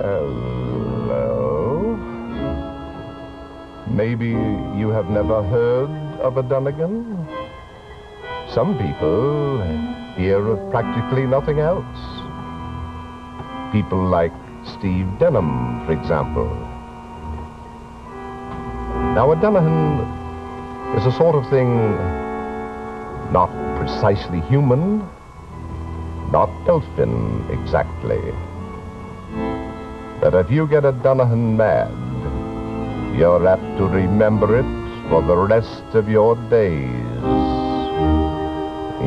Hello. Maybe you have never heard of a Dullaghan? Some people hear of practically nothing else. People like Steve Denham, for example. Now, a Dullaghan is a sort of thing not precisely human, not elfin exactly. But if you get a Dullaghan mad, you're apt to remember it for the rest of your days.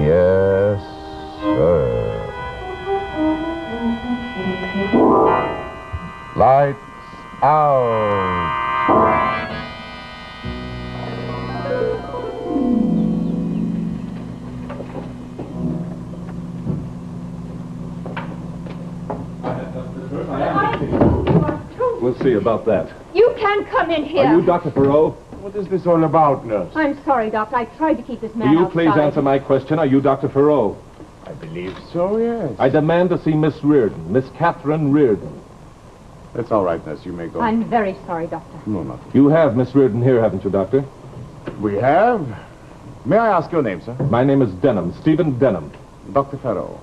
Yes, sir. Lights out. We'll see about that. You can't come in here. Are you Dr. Perot? What is this all about, nurse? I'm sorry, Doctor. I tried to keep this man Will you outside. please answer my question? Are you Dr. Perot? I believe so, yes. I demand to see Miss Reardon, Miss Catherine Reardon. That's all right, nurse. You may go. I'm very sorry, Doctor. No, not. You have Miss Reardon here, haven't you, Doctor? We have. May I ask your name, sir? My name is Denham, Stephen Denham. Dr. Farrow.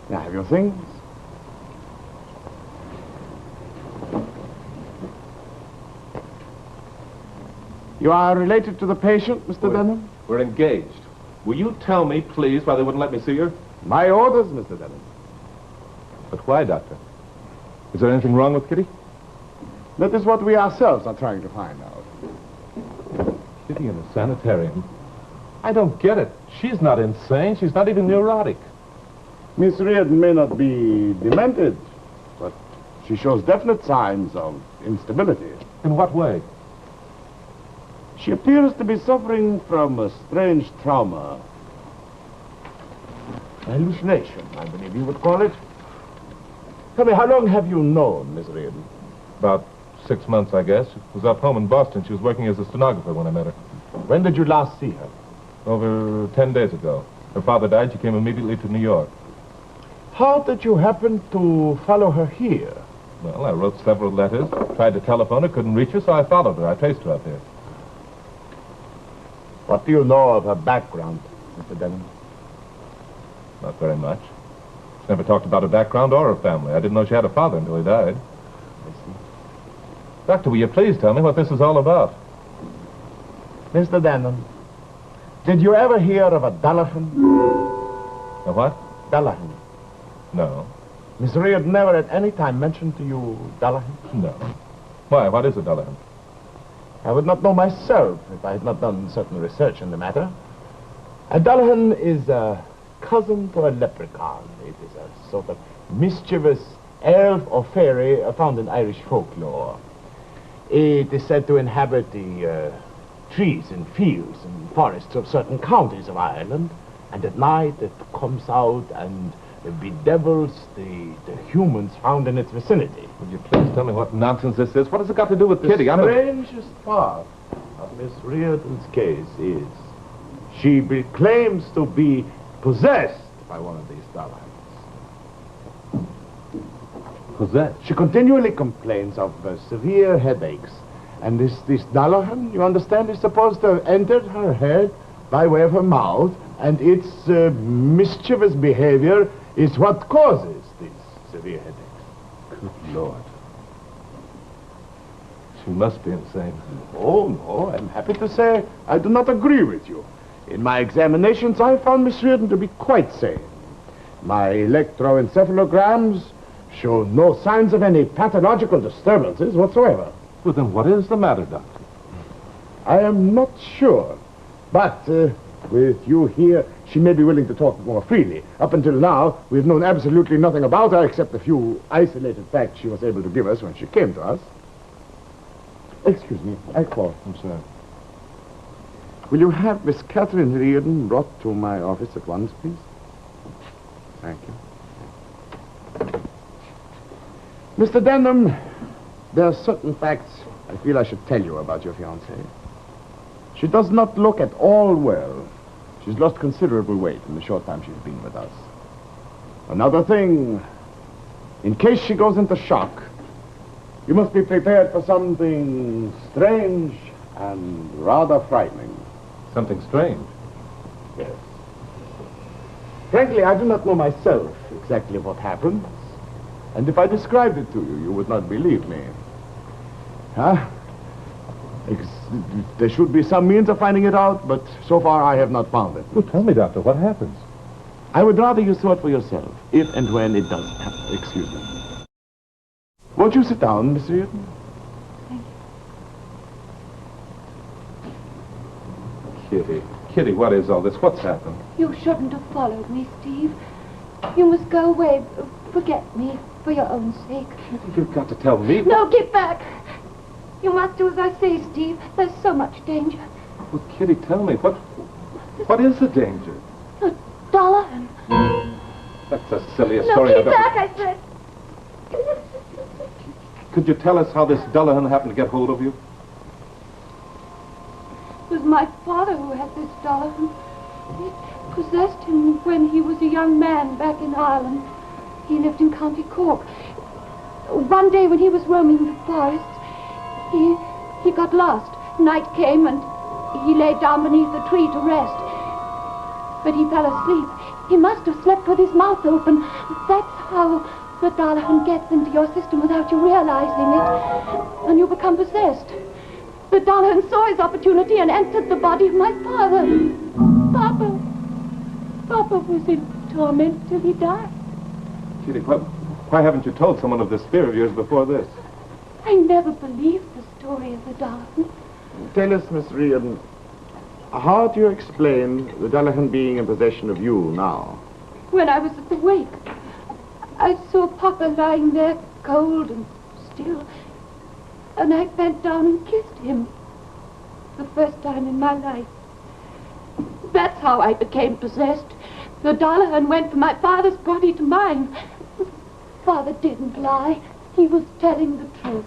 Now, have your things? You are related to the patient, Mr. Denham? We're engaged. Will you tell me, please, why they wouldn't let me see her? My orders, Mr. Denham. But why, Doctor? Is there anything wrong with Kitty? That is what we ourselves are trying to find out. Kitty in a sanitarium? I don't get it. She's not insane. She's not even neurotic. Miss Reardon may not be demented, but she shows definite signs of instability. In what way? She appears to be suffering from a strange trauma. A hallucination, I believe you would call it. Tell me, how long have you known Miss Reardon? About 6 months, I guess. She was up home in Boston. She was working as a stenographer when I met her. When did you last see her? Over 10 days ago. Her father died. She came immediately to New York. How did you happen to follow her here? Well, I wrote several letters, tried to telephone her, couldn't reach her, so I followed her. I traced her up here. What do you know of her background, Mr. Denham? Not very much. She never talked about her background or her family. I didn't know she had a father until he died. I see. Doctor, will you please tell me what this is all about? Mr. Denham, did you ever hear of a Dullaghan? A what? Dullaghan. No. Miss Reardon never at any time mentioned to you Dullaghan? No. Why? What is a Dullagham? I would not know myself if I had not done certain research in the matter. A Dullaghan is a cousin to a leprechaun. It is a sort of mischievous elf or fairy found in Irish folklore. It is said to inhabit the trees and fields and forests of certain counties of Ireland, and at night it comes out and bedevils the humans found in its vicinity. Would you please tell me what nonsense this is? What has it got to do with Kitty? The strangest part of Miss Reardon's case is she claims to be possessed by one of these Dullaghans. Possessed? She continually complains of severe headaches. And this Dullaghan, you understand, is supposed to have entered her head by way of her mouth, and its mischievous behavior is what causes these severe headaches. Good Lord. She must be insane. Oh, no, I'm happy to say I do not agree with you. In my examinations, I found Miss Reardon to be quite sane. My electroencephalograms show no signs of any pathological disturbances whatsoever. Well, then what is the matter, Doctor? I am not sure, but with you here, she may be willing to talk more freely. Up until now, we've known absolutely nothing about her except a few isolated facts she was able to give us when she came to us. Excuse me, I call. I'm sorry. Will you have Miss Catherine Reardon brought to my office at once, please? Thank you. Mr. Denham, there are certain facts I feel I should tell you about your fiancée. She does not look at all well. She's lost considerable weight in the short time she's been with us. Another thing, In case she goes into shock, you must be prepared for something strange and rather frightening. Something strange? Yes. Frankly, I do not know myself exactly what happens. And if I described it to you, you would not believe me. Huh? There should be some means of finding it out, but so far I have not found it. Well, tell me, Doctor, what happens? I would rather you saw it for yourself, if and when it does happen. Excuse me. Won't you sit down, Miss Reardon? Thank you. Kitty. Kitty, what is all this? What's happened? You shouldn't have followed me, Steve. You must go away. Forget me, for your own sake. Kitty, you've got to tell me. No, get back. You must do as I say, Steve. There's so much danger. Well, Kitty, tell me, what is the danger? Dullaghan. That's the silliest No, story get I've ever... back, I said. Could you tell us how this Dullagham happened to get hold of you? It was my father who had this Dullaghan. It possessed him when he was a young man back in Ireland. He lived in County Cork. One day when he was roaming the forests, he got lost. Night came and he lay down beneath a tree to rest. But he fell asleep. He must have slept with his mouth open. That's how the Dullaghan gets into your system without you realizing it. And you become possessed. The Dullaghan saw his opportunity and entered the body of my father. Papa was in torment till he died. Kitty, why haven't you told someone of this fear of yours before this? I never believed the story of the Dullaghan. Tell us, Miss Reardon, how do you explain the Dullaghan being in possession of you now? When I was at the wake, I saw Papa lying there cold and still, and I bent down and kissed him. The first time in my life. That's how I became possessed. The Dullaghan went from my father's body to mine. Father didn't lie. He was telling the truth.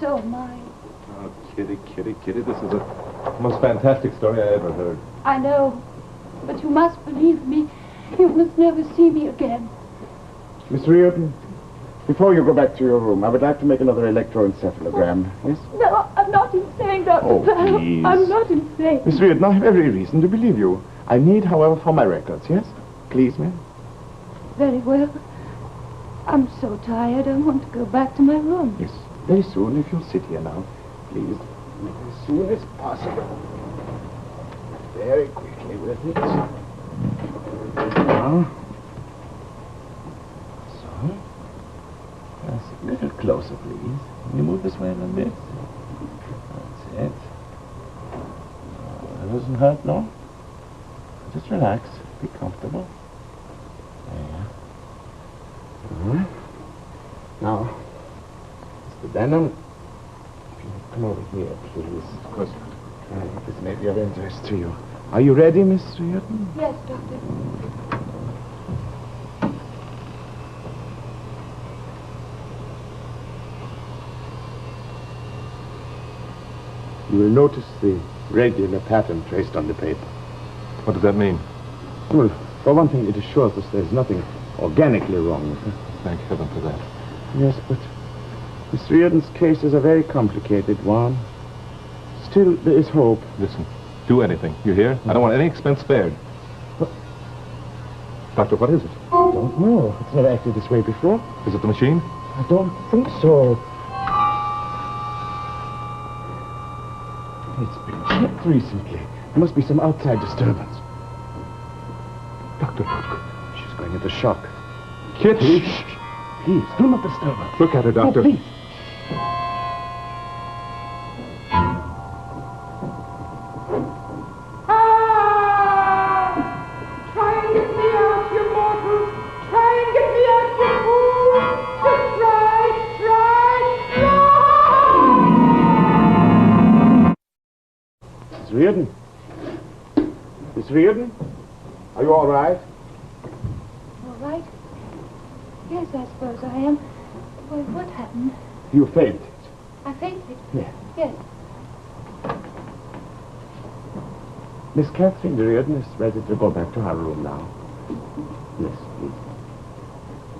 So am I. Oh, Kitty, this is the most fantastic story I ever heard. I know, but you must believe me. You must never see me again. Miss Reardon, before you go back to your room, I would like to make another electroencephalogram. Yes? No, I'm not insane, Dr. Oh, Farrell. please. I'm not insane. Miss Reardon, I have every reason to believe you. I need, however, for my records, yes? Please, ma'am. Very well. I'm so tired, I want to go back to my room. Yes, very soon, if you'll sit here now. Please, as soon as possible. Very quickly with it. Now. So. Just a little closer, please. Can you move this way a little bit? That's it. That doesn't hurt, no? Just relax. Be comfortable. There. Now, Mr. Denham, if you come over here, please. Of course. This may be of interest to you. Are you ready, Miss Reardon? Yes, Doctor. You will notice the regular pattern traced on the paper. What does that mean? Well, for one thing, it assures us there's nothing organically wrong with her. Thank heaven for that. Yes, but Miss Reardon's case is a very complicated one. Still, there is hope. Listen, do anything. You hear? I don't want any expense spared. Doctor, what is it? I don't know. It's never acted this way before. Is it the machine? I don't think so. It's been checked recently. There must be some outside disturbance. Doctor, look. She's going into shock. Kitty! Shh. Please, do not disturb her. Look at her, Doctor. Oh, please. Try and get me out, you mortal. Try and get me out, you fool. Just try. Miss Reardon? Miss Reardon? Are you all right? All right. Yes, I suppose I am. Well, what happened? You fainted. I fainted. Yes. Yes. Miss Catherine Reardon is ready to go back to her room now. Yes, please.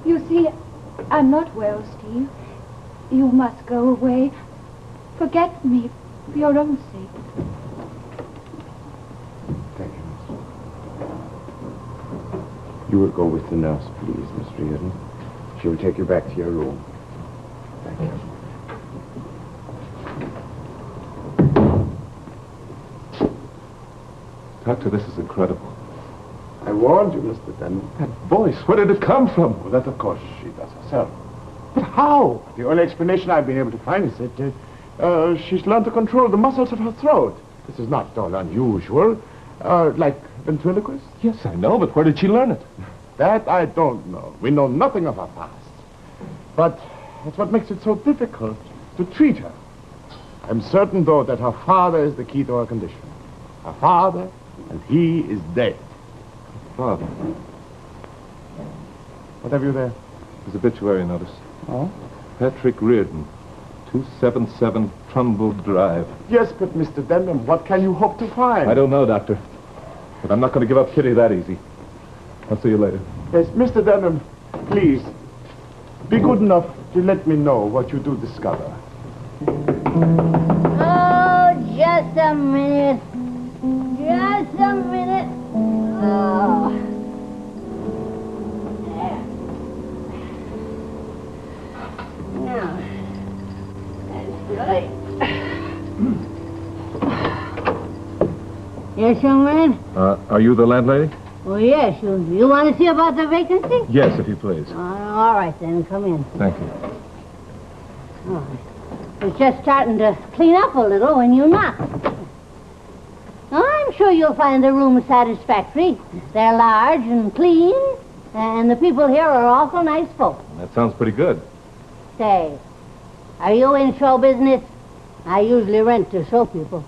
You see, I'm not well, Steve. You must go away. Forget me for your own sake. Thank you, Miss. You will go with the nurse, please, Miss Riordan. She will take you back to your room. Thank you. Doctor, this is incredible. I warned you, Mr. Denham. That voice, where did it come from? Well, that, of course, she does herself. But how? The only explanation I've been able to find is that she's learned to control the muscles of her throat. This is not at all unusual. Like ventriloquist? Yes, I know, but where did she learn it? That I don't know. We know nothing of her past. But that's what makes it so difficult to treat her. I'm certain, though, that her father is the key to her condition. Her father, and he is dead. Father. What have you there? His obituary notice. Oh? Patrick Riordan, 277 Trumbull Drive. Yes, but Mr. Denham, what can you hope to find? I don't know, Doctor. But I'm not going to give up Kitty that easy. I'll see you later. Yes, Mr. Denham, please, be good enough to let me know what you do discover. Oh, just a minute. Just a minute. Oh. There. Now, that's right. Yes, young man? Are you the landlady? Oh, yes. You want to see about the vacancy? Yes, if you please. All right, then. Come in. Thank you. Oh, I was just starting to clean up a little when you knocked. I'm sure you'll find the room satisfactory. They're large and clean, and the people here are awful nice folk. That sounds pretty good. Say, are you in show business? I usually rent to show people.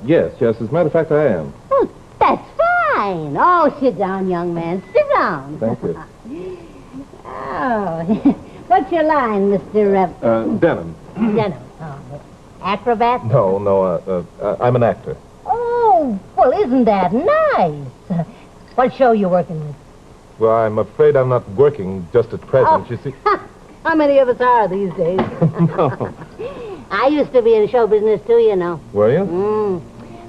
Yes. As a matter of fact, I am. Oh, that's fine. Oh, sit down, young man. Sit down. Thank you. Oh, what's your line, Mr. Denham. Denham? Oh, acrobat? No, I'm an actor. Oh, well, isn't that nice? What show you working with? Well, I'm afraid I'm not working just at present, you see. How many of us are these days? No. I used to be in show business, too, you know. Were you?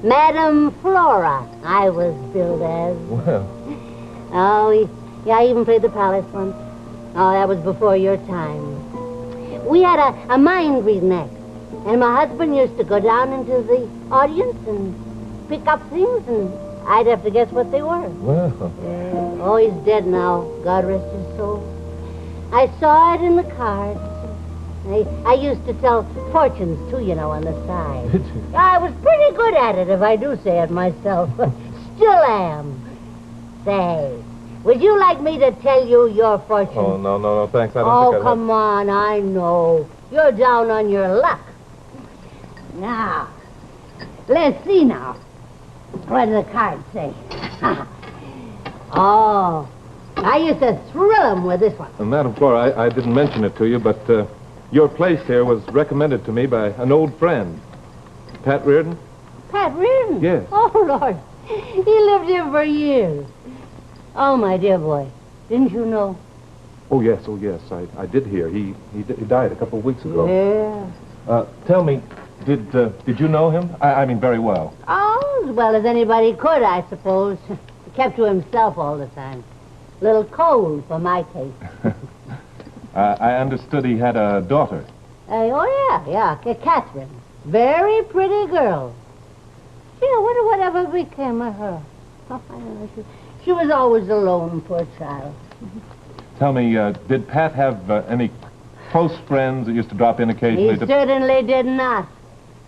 Madam Flora, I was billed as. Well. Oh, yeah, I even played the palace once. Oh, that was before your time. We had a mind-reading act. And my husband used to go down into the audience and pick up things, and I'd have to guess what they were. Well. Oh, he's dead now. God rest his soul. I saw it in the cards. I used to tell fortunes, too, you know, on the side. Did you? I was pretty good at it, if I do say it myself. Still am. Say, would you like me to tell you your fortune? Oh, no, thanks. I don't think Oh, come on, I know. You're down on your luck. Now, let's see now. What do the cards say? Oh, I used to thrill him with this one. Madam Flora, I didn't mention it to you, but your place here was recommended to me by an old friend. Pat Riordan? Pat Riordan? Yes. Oh, Lord. He lived here for years. Oh, my dear boy. Didn't you know? Oh, yes. I did hear. He died a couple of weeks ago. Yeah. Tell me, did you know him? I mean, very well. Oh, as well as anybody could, I suppose. He kept to himself all the time. A little cold for my taste. I understood he had a daughter. Oh, yeah, Catherine. Very pretty girl. Gee, I wonder whatever became of her. Oh, I don't know. She was always alone, poor child. Tell me, did Pat have any close friends that used to drop in occasionally? He certainly did not.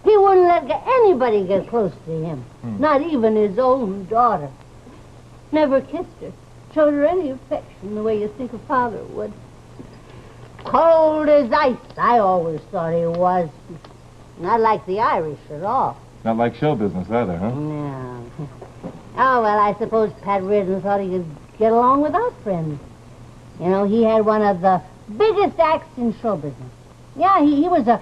He wouldn't let anybody get close to him. Not even his own daughter. Never kissed her. Showed her any affection the way you think a father would. Cold as ice, I always thought he was. Not like the Irish at all. Not like show business either, huh? No. Oh, well, I suppose Pat Riordan thought he could get along without friends. You know, he had one of the biggest acts in show business. Yeah, he was a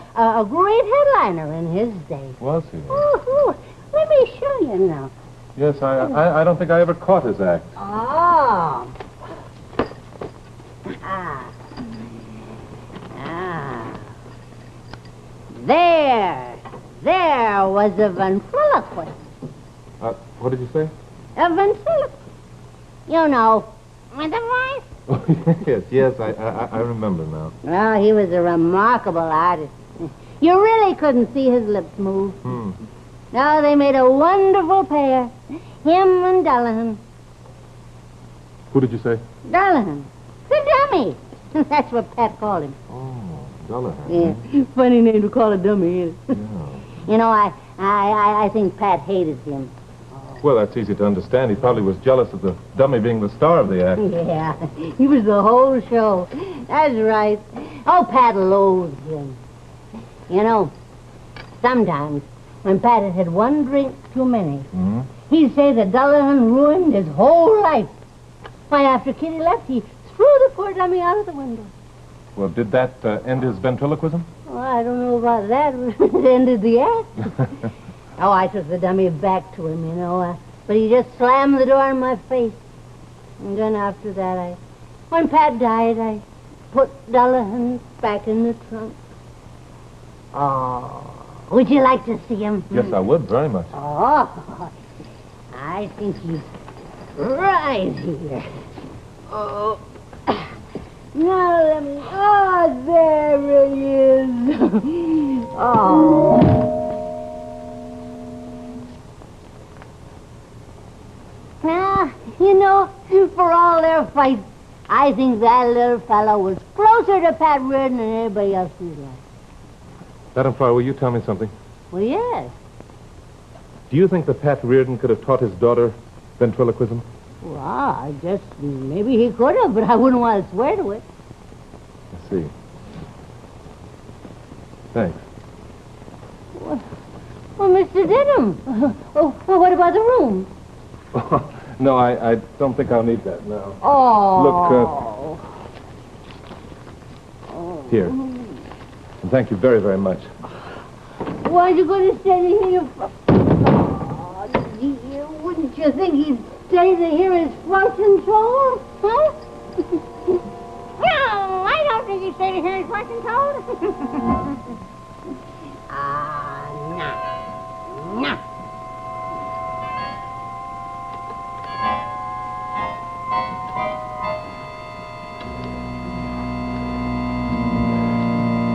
great headliner in his day. Was he? Oh, let me show you now. Yes, I don't think I ever caught his act. Oh. There was a ventriloquist. What did you say? A ventriloquist. You know, with the voice. Oh, yes, I remember now. Well, he was a remarkable artist. You really couldn't see his lips move. No, they made a wonderful pair. Him and Dullagham. Who did you say? Dullagham. The dummy. That's what Pat called him. Oh, Dullagham. Yeah, funny name to call a dummy, isn't it? Yeah. You know, I think Pat hated him. Well, that's easy to understand. He probably was jealous of the dummy being the star of the act. Yeah, he was the whole show. That's right. Oh, Pat loathed him. You know, sometimes when Pat had had one drink too many, he'd say that Dullaghan ruined his whole life. Why, after Kitty left, he threw the poor dummy out of the window. Well, did that end his ventriloquism? Well, I don't know about that. It ended the act. Oh, I took the dummy back to him, you know, but he just slammed the door in my face. And then after that, when Pat died, I put Dullaghan back in the trunk. Oh, would you like to see him? Yes, I would, very much. Oh, I think he's right here. Oh, now let me... Oh, there he is. Oh. Now, you know, for all their fights, I think that little fellow was closer to Pat Reardon than anybody else in his life. Madam Farr, will you tell me something? Well, yes. Do you think that Pat Reardon could have taught his daughter ventriloquism? Well, I guess maybe he could have, but I wouldn't want to swear to it. I see. Thanks. Well, Mr. Denham, well, what about the room? No, I don't think I'll need that now. Oh. Look, here. And thank you very, very much. Why are you going to stay here? Oh, dear, wouldn't you think he'd stay here as front control? Huh? No, I don't think he'd stay here as front control. No.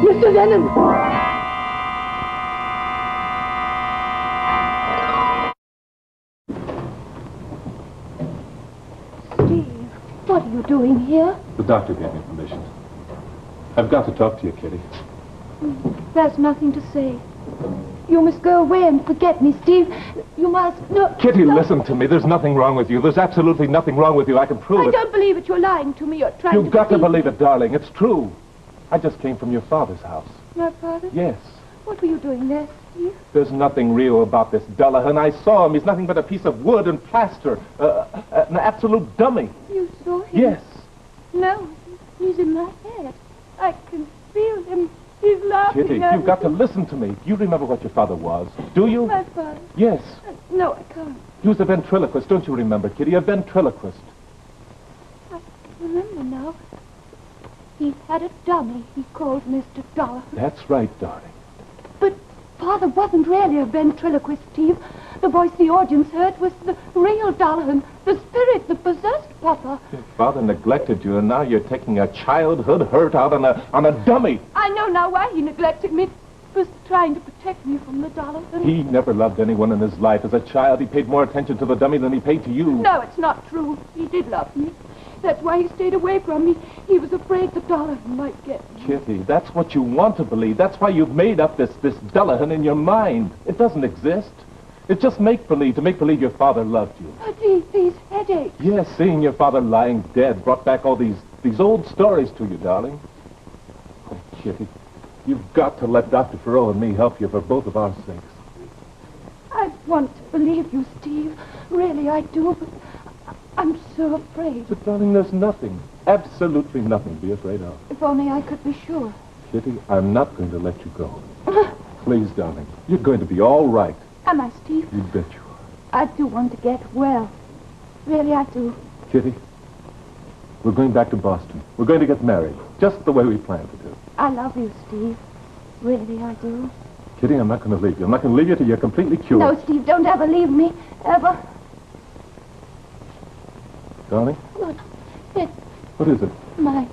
Mr. Denham! Steve, what are you doing here? The doctor gave me permission. I've got to talk to you, Kitty. There's nothing to say. You must go away and forget me, Steve. You must... No, Kitty, no. listen to me. There's nothing wrong with you. There's absolutely nothing wrong with you. I can prove I it. don't believe it. You're lying to me. You're trying to... You've got to believe it, darling. It's true. I just came from your father's house. My father? Yes. What were you doing there, Steve? There's nothing real about this Dullagham. I saw him. He's nothing but a piece of wood and plaster. An absolute dummy. You saw him? Yes. No, he's in my head. I can feel him. He's laughing Kitty, at you've got to me. listen to me. Do you remember what your father was? Do you? My father? Yes. No, I can't. He was a ventriloquist. Don't you remember, Kitty? A ventriloquist. I remember now. He had a dummy he called Mr. Dullaghan. That's right, darling. But Father wasn't really a ventriloquist, Steve. The voice the audience heard was the real Dullaghan, the spirit, the possessed Papa. Your father neglected you, and now you're taking a childhood hurt out on a dummy. I know now why he neglected me. He was trying to protect me from the Dullaghan. He never loved anyone in his life. As a child, he paid more attention to the dummy than he paid to you. No, it's not true. He did love me. That's why he stayed away from me. He was afraid the Dullaghan might get me. Kitty, that's what you want to believe. That's why you've made up this Dullaghan in your mind. It doesn't exist. It's just make-believe, to make believe your father loved you. But these headaches. Yes, seeing your father lying dead brought back all these old stories to you, darling. Oh, Kitty, you've got to let Dr. Farrell and me help you for both of our sakes. I want to believe you, Steve. Really, I do, but I'm so afraid. But, darling, there's nothing, absolutely nothing to be afraid of. If only I could be sure. Kitty, I'm not going to let you go. Please, darling, you're going to be all right. Am I, Steve? You bet you are. I do want to get well. Really, I do. Kitty, we're going back to Boston. We're going to get married, just the way we planned to do. I love you, Steve. Really, I do. Kitty, I'm not going to leave you. I'm not going to leave you till you're completely cured. No, Steve, don't ever leave me. Ever. Darling? What is it? My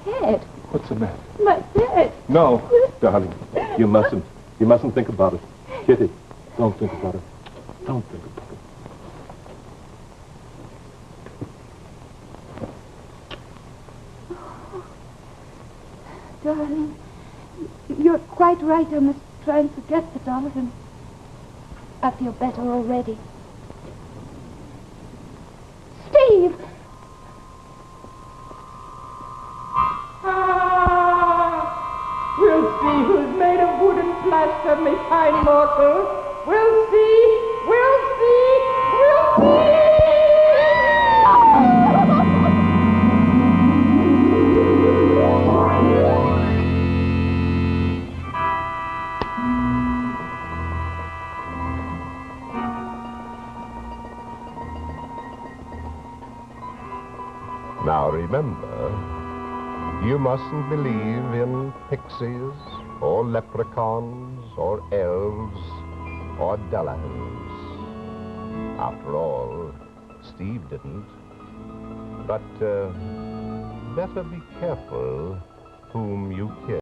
head. What's the matter? My head. No, darling. You mustn't. You mustn't think about it. Kitty, don't think about it. Don't think about it. Darling, you're quite right. I must try and forget the Dullagham. I feel better already. Steve! We'll see who's made of wood and plaster, me fine mortal. We'll see, we'll see, we'll see! Now remember, you mustn't believe in pixies, or leprechauns, or elves, or Dullaghans. After all, Steve didn't. But better be careful whom you kiss.